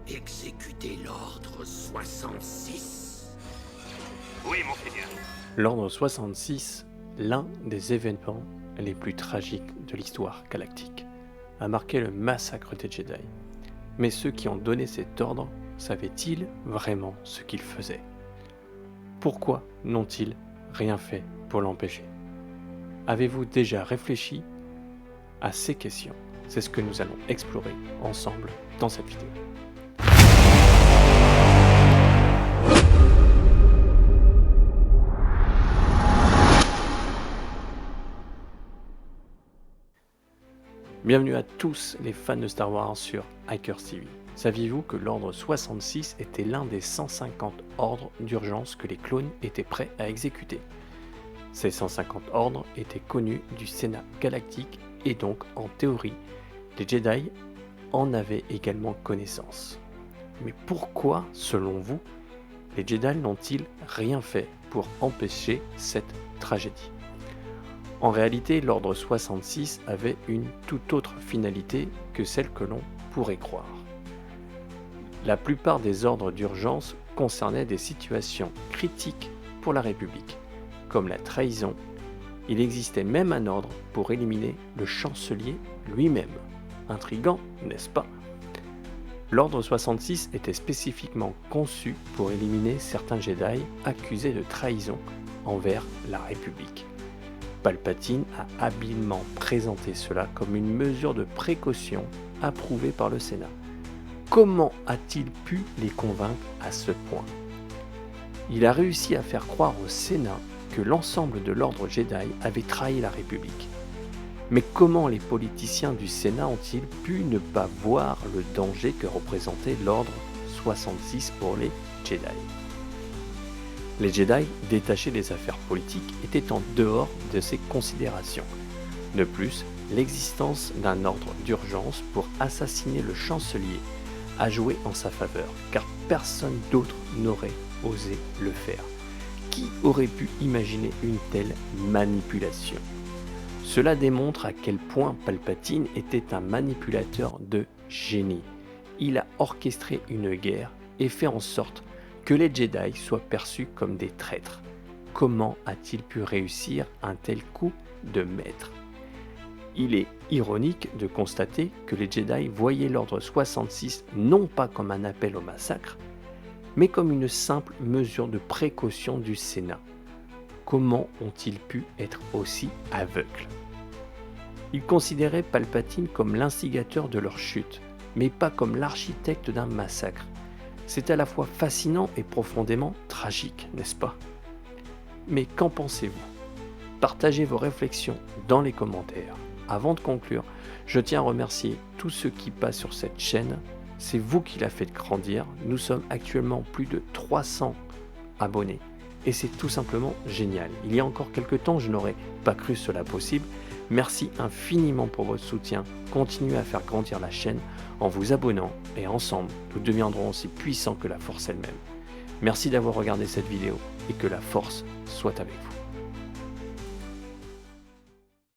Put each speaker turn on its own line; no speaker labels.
Exécuter l'ordre 66.
Oui, monseigneur.
L'Ordre 66, l'un des événements les plus tragiques de l'histoire galactique, a marqué le massacre des Jedi. Mais ceux qui ont donné cet ordre savaient-ils vraiment ce qu'ils faisaient? Pourquoi n'ont-ils rien fait pour l'empêcher? Avez-vous déjà réfléchi à ces questions? C'est ce que nous allons explorer ensemble dans cette vidéo. Bienvenue à tous les fans de Star Wars sur Hackers TV. Saviez-vous que l'Ordre 66 était l'un des 150 ordres d'urgence que les clones étaient prêts à exécuter? Ces 150 ordres étaient connus du Sénat galactique et donc, en théorie, les Jedi en avaient également connaissance. Mais pourquoi, selon vous, les Jedi n'ont-ils rien fait pour empêcher cette tragédie? En réalité, l'Ordre 66 avait une toute autre finalité que celle que l'on pourrait croire. La plupart des ordres d'urgence concernaient des situations critiques pour la République, comme la trahison. Il existait même un ordre pour éliminer le chancelier lui-même. Intriguant, n'est-ce pas? L'Ordre 66 était spécifiquement conçu pour éliminer certains Jedi accusés de trahison envers la République. Palpatine a habilement présenté cela comme une mesure de précaution approuvée par le Sénat. Comment a-t-il pu les convaincre à ce point? Il a réussi à faire croire au Sénat que l'ensemble de l'ordre Jedi avait trahi la République. Mais comment les politiciens du Sénat ont-ils pu ne pas voir le danger que représentait l'ordre 66 pour les Jedi? Les Jedi, détachés des affaires politiques, étaient en dehors de ces considérations. De plus, l'existence d'un ordre d'urgence pour assassiner le chancelier a joué en sa faveur, car personne d'autre n'aurait osé le faire. Qui aurait pu imaginer une telle manipulation? Cela démontre à quel point Palpatine était un manipulateur de génie. Il a orchestré une guerre et fait en sorte que les Jedi soient perçus comme des traîtres. Comment a-t-il pu réussir un tel coup de maître? Il est ironique de constater que les Jedi voyaient l'Ordre 66 non pas comme un appel au massacre, mais comme une simple mesure de précaution du Sénat. Comment ont-ils pu être aussi aveugles? Ils considéraient Palpatine comme l'instigateur de leur chute, mais pas comme l'architecte d'un massacre. C'est à la fois fascinant et profondément tragique, n'est-ce pas? Mais qu'en pensez-vous? Partagez vos réflexions dans les commentaires. Avant de conclure, je tiens à remercier tous ceux qui passent sur cette chaîne. C'est vous qui la faites grandir. Nous sommes actuellement plus de 300 abonnés. Et c'est tout simplement génial. Il y a encore quelques temps, je n'aurais pas cru cela possible. Merci infiniment pour votre soutien. Continuez à faire grandir la chaîne en vous abonnant et ensemble, nous deviendrons aussi puissants que la force elle-même. Merci d'avoir regardé cette vidéo et que la force soit avec vous.